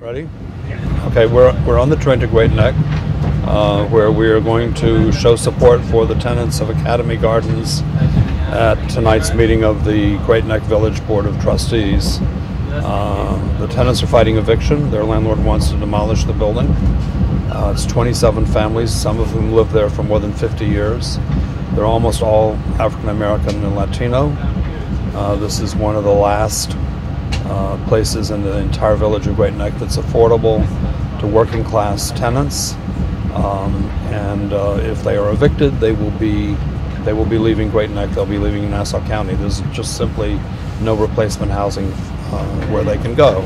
Ready? Okay, we're on the train to Great Neck, where we are going to show support for the tenants of Academy Gardens at tonight's meeting of the Great Neck Village Board of Trustees. The tenants are fighting eviction. Their landlord wants to demolish the building. It's 27 families, some of whom live there for more than 50 years. They're almost all African American and Latino. This is one of the last places in the entire village of Great Neck that's affordable to working class tenants. And if they are evicted, they will be leaving Great Neck. They'll be leaving Nassau County. There's just simply no replacement housing where they can go.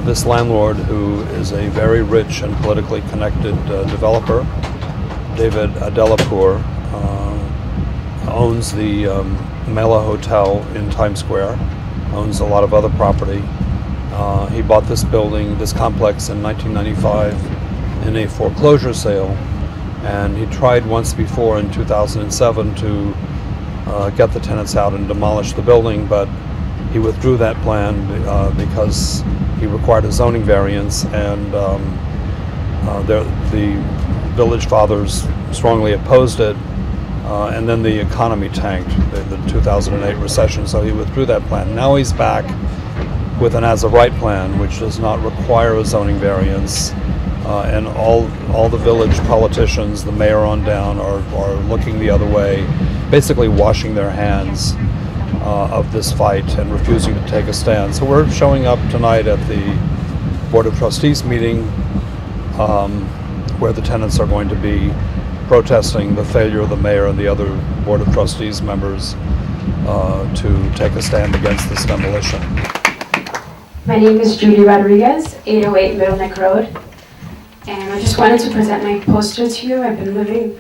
This landlord, who is a very rich and politically connected developer, David Adelapour, owns the Mela Hotel in Times Square, owns a lot of other property. He bought this building, this complex, in 1995 in a foreclosure sale, and he tried once before in 2007 to get the tenants out and demolish the building, but he withdrew that plan because he required a zoning variance, and the village fathers strongly opposed it, and then the economy tanked, the 2008 recession, so he withdrew that plan. Now he's back with an as-of-right plan, which does not require a zoning variance, and all the village politicians, the mayor on down, are looking the other way, basically washing their hands of this fight and refusing to take a stand. So we're showing up tonight at the Board of Trustees meeting, where the tenants are going to be protesting the failure of the mayor and the other Board of Trustees members to take a stand against this demolition. My name is Judy Rodriguez, 808 Middle Neck Road, and I just wanted to present my poster to you. I've been living.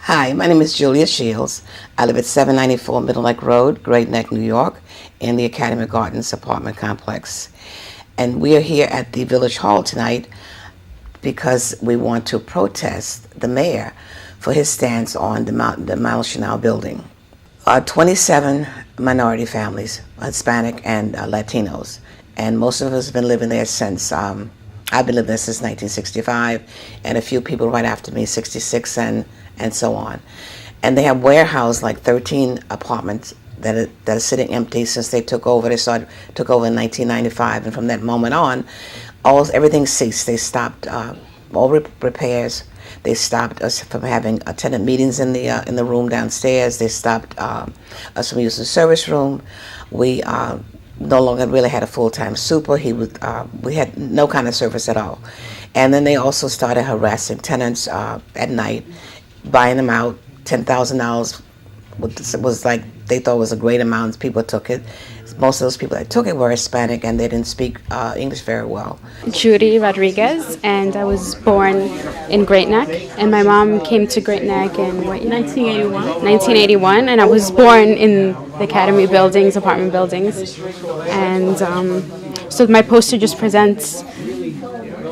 Hi, my name is Julia Shields. I live at 794 Middle Neck Road, Great Neck, New York, in the Academy Gardens apartment complex. And we are here at the Village Hall tonight because we want to protest the mayor for his stance on demolishing our building. 27 minority families, Hispanic and Latinos, and most of us have been living there since, I've been living there since 1965, and a few people right after me, 66 and so on. And they have warehoused like 13 apartments that are sitting empty since they took over. They took over in 1995, and from that moment on, everything ceased. They stopped all repairs. They stopped us from having tenant meetings in the room downstairs. They stopped us from using the service room. We no longer really had a full-time super. We had no kind of service at all. And then they also started harassing tenants at night, buying them out. $10,000 was like, they thought was a great amount. People took it. Most of those people that took it were Hispanic, and they didn't speak English very well. Judy Rodriguez, and I was born in Great Neck, and my mom came to Great Neck in 1981, and I was born in the Academy buildings, apartment buildings. And so my poster just presents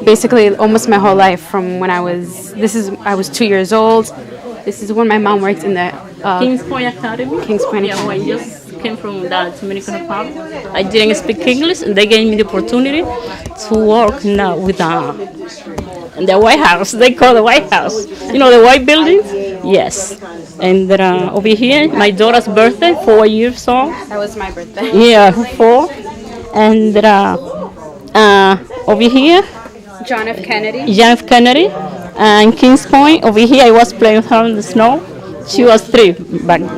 basically almost my whole life from when I was 2 years old. This is when my mom worked in the Kings Point Academy. Kings Point Yeah, Academy. I just came from the Dominican Republic. I didn't speak English, and they gave me the opportunity to work now with in the White House. They call the White House. You know the white building? Yes. And over here, my daughter's birthday, 4 years old. That was my birthday. Yeah, 4. And over here, John F. Kennedy. John F. Kennedy. And Kings Point, over here, I was playing with her in the snow. She was 3 back then.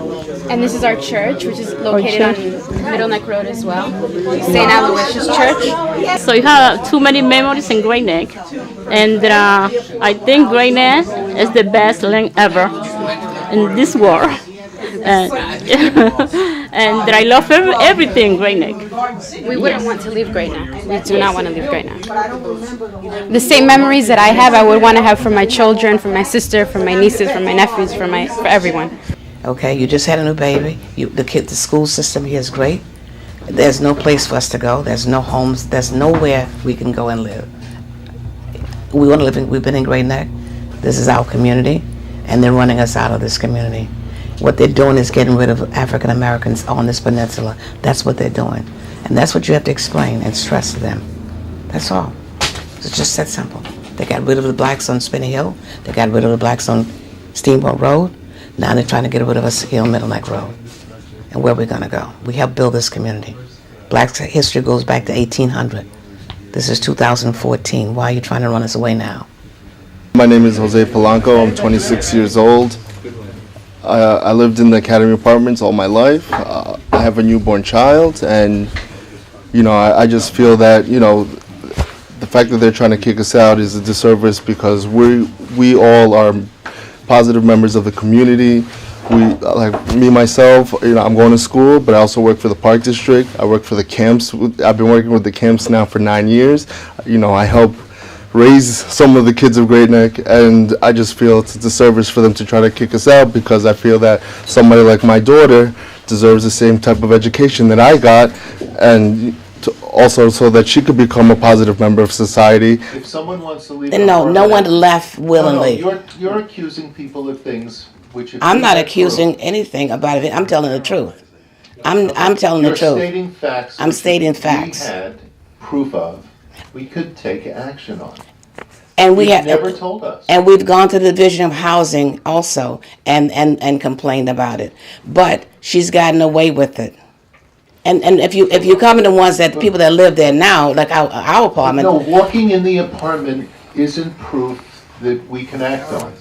And this is our church, which is located on Middle Neck Road as well. St. Aloysius Church. So you have too many memories in Great Neck. And I think Great Neck is the best land ever in this world. And I love everything Great Neck. We wouldn't want to leave Great Neck. We do not want to leave Great Neck. The same memories that I have, I would want to have for my children, for my sister, for my nieces, for my nephews, for everyone. Okay, you just had a new baby. The school system here is great. There's no place for us to go. There's no homes. There's nowhere we can go and live. We've been in Great Neck. This is our community. and they're running us out of this community. What they're doing is getting rid of African Americans on this peninsula. That's what they're doing. And that's what you have to explain and stress to them. That's all. It's just that simple. They got rid of the blacks on Spinney Hill. They got rid of the blacks on Steamboat Road. Now they're trying to get rid of us here on Middle Neck Road. And where are we going to go? We helped build this community. Black history goes back to 1800. This is 2014. Why are you trying to run us away now? My name is Jose Polanco. I'm 26 years old. I lived in the Academy Apartments all my life. I have a newborn child, and I just feel that the fact that they're trying to kick us out is a disservice, because we all are positive members of the community. We, like me myself, I'm going to school, but I also work for the Park District. I work for the camps. I've been working with the camps now for 9 years. I help raise some of the kids of Great Neck, and I just feel it's a disservice for them to try to kick us out, because I feel that somebody like my daughter deserves the same type of education that I got, and also so that she could become a positive member of society. If someone wants to leave, No one left willingly. No, you're accusing people of things which. If I'm you not had accusing proof- anything about it. I'm telling the truth. I'm telling the You're truth. stating facts. I'm which stating if facts. We had proof of. We could take action on. And we You've have never told us. And we've gone to the Division of Housing also and complained about it. But she's gotten away with it. And if you come to the ones that people that live there now, like our apartment. No, walking in the apartment isn't proof that we can act on.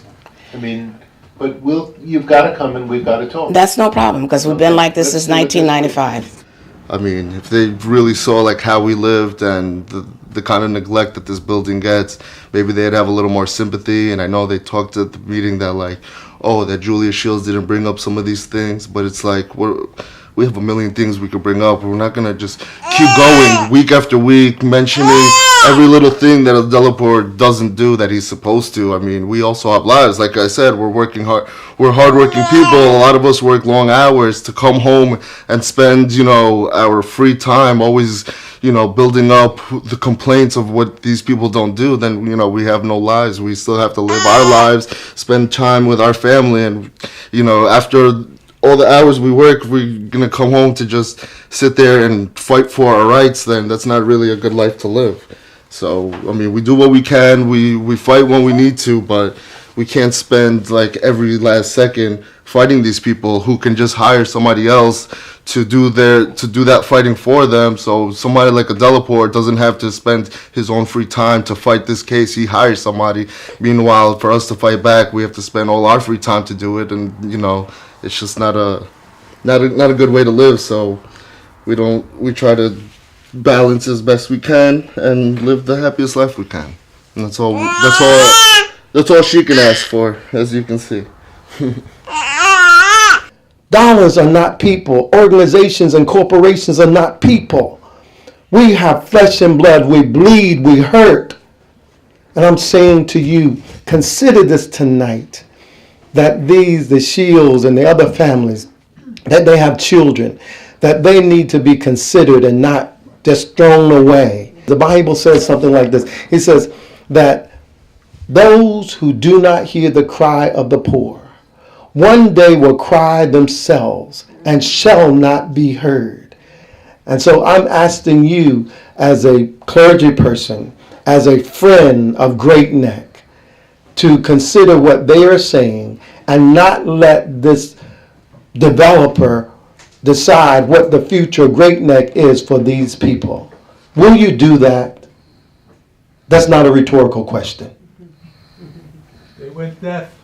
I mean, but you've got to come and we've got to talk. That's no problem, because we've been like this since 1995. I mean, if they really saw like how we lived and the kind of neglect that this building gets, maybe they'd have a little more sympathy. And I know they talked at the meeting that that Julia Shields didn't bring up some of these things, but it's like we have a million things we could bring up. We're not gonna just keep going week after week mentioning every little thing that a Delaporte doesn't do that he's supposed to. I mean, we also have lives. Like I said, we're working hard. We're hardworking people. A lot of us work long hours to come home and spend, our free time always, building up the complaints of what these people don't do. Then, we have no lives. We still have to live our lives, spend time with our family. And, after all the hours we work, we're going to come home to just sit there and fight for our rights. Then that's not really a good life to live. So, I mean, we do what we can. We fight when we need to, but we can't spend every last second fighting these people who can just hire somebody else to do that fighting for them. So somebody like a Delaporte doesn't have to spend his own free time to fight this case. He hires somebody. Meanwhile, for us to fight back, we have to spend all our free time to do it, and it's just not a good way to live. So we try to balance as best we can and live the happiest life we can. And that's all she can ask for, as you can see. Dollars are not people. Organizations and corporations are not people. We have flesh and blood. We bleed. We hurt. And I'm saying to you, consider this tonight, that the Shields and the other families, that they have children, that they need to be considered and not just thrown away. The Bible says something like this. It says that those who do not hear the cry of the poor one day will cry themselves and shall not be heard. And so I'm asking you, as a clergy person, as a friend of Great Neck, to consider what they are saying and not let this developer decide what the future of Great Neck is for these people. Will you do that? That's not a rhetorical question. They went deaf.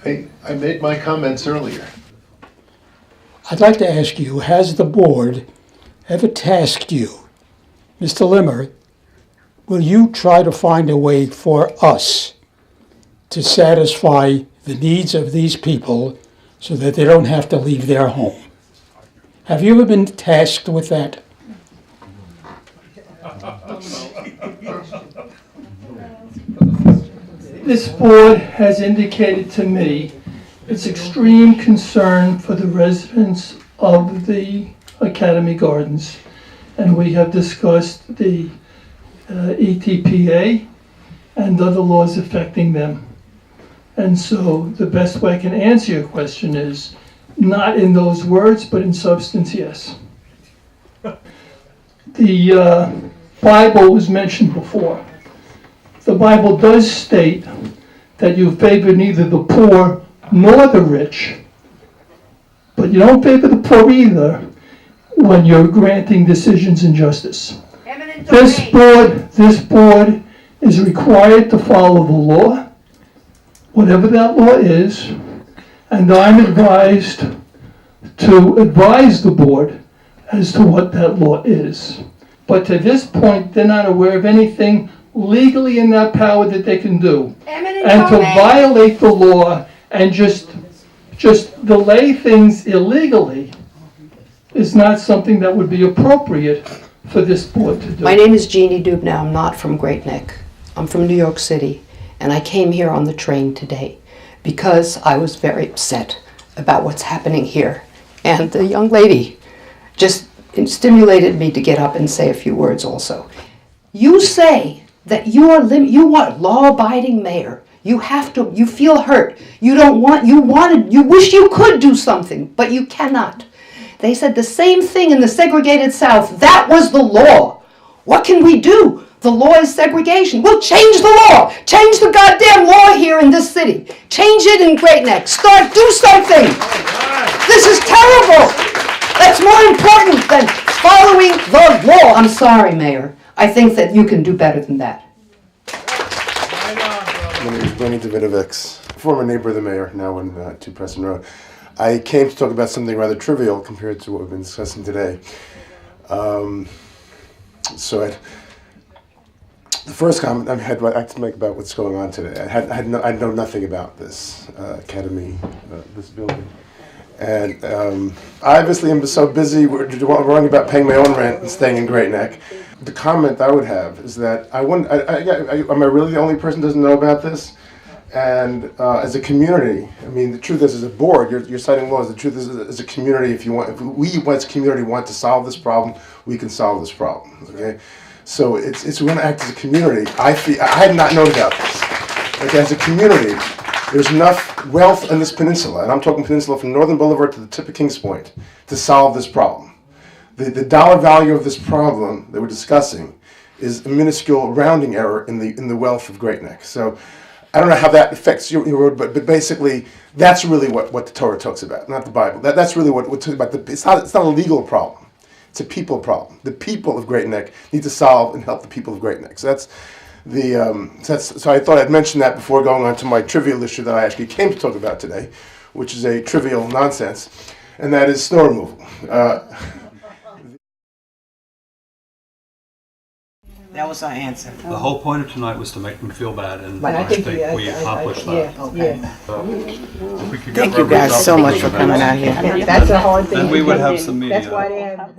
I made my comments earlier. I'd like to ask you, has the board ever tasked you, Mr. Limmer, will you try to find a way for us to satisfy the needs of these people so that they don't have to leave their home? Have you ever been tasked with that? This board has indicated to me its extreme concern for the residents of the Academy Gardens, and we have discussed the ETPA and other laws affecting them. And so the best way I can answer your question is not in those words, but in substance, yes. The Bible was mentioned before. The Bible does state that you favor neither the poor nor the rich, but you don't favor the poor either when you're granting decisions in justice. This board is required to follow the law, whatever that law is, and I'm advised to advise the board as to what that law is. But to this point, they're not aware of anything legally in that power that they can do. And to violate the law and just delay things illegally is not something that would be appropriate for this board to do. My name is Jeannie Dubnow. I'm not from Great Neck. I'm from New York City, and I came here on the train today because I was very upset about what's happening here. And the young lady just stimulated me to get up and say a few words also. You say that you want law-abiding mayor. You feel hurt. You wish you could do something, but you cannot. They said the same thing in the segregated South. That was the law. What can we do? The law is segregation. We'll change the law. Change the goddamn law here in this city. Change it in Great Neck. Do something. This is terrible. That's more important than following the law. I'm sorry, Mayor. I think that you can do better than that. My name is Bernie Davidovix, former neighbor of the mayor, now on 2 Preston Road. I came to talk about something rather trivial compared to what we've been discussing today. The first comment I had to make about what's going on today. I know nothing about this academy, this building. And I obviously am so busy worrying about paying my own rent and staying in Great Neck. The comment I would have is that am I really the only person who doesn't know about this? And as a community, I mean, the truth is, as a board, you're citing laws. The truth is, as a community, if we as a community want to solve this problem, we can solve this problem. Okay, so we're going to act as a community. I had not known about this. Okay, as a community, there's enough wealth on this peninsula, and I'm talking peninsula from Northern Boulevard to the tip of Kings Point, to solve this problem. The dollar value of this problem that we're discussing is a minuscule rounding error in the wealth of Great Neck. So I don't know how that affects your road, but basically that's really what the Torah talks about, not the Bible. That's really what we're talking about. It's not a legal problem. It's a people problem. The people of Great Neck need to solve and help the people of Great Neck. So so I thought I'd mention that before going on to my trivial issue that I actually came to talk about today, which is a trivial nonsense, and that is snow removal. That was our answer. The whole point of tonight was to make them feel bad, and But I think we accomplished that. If we could get Thank you guys so much for coming out here. That's a hard thing. Then we to would take have in. some media. That's why they have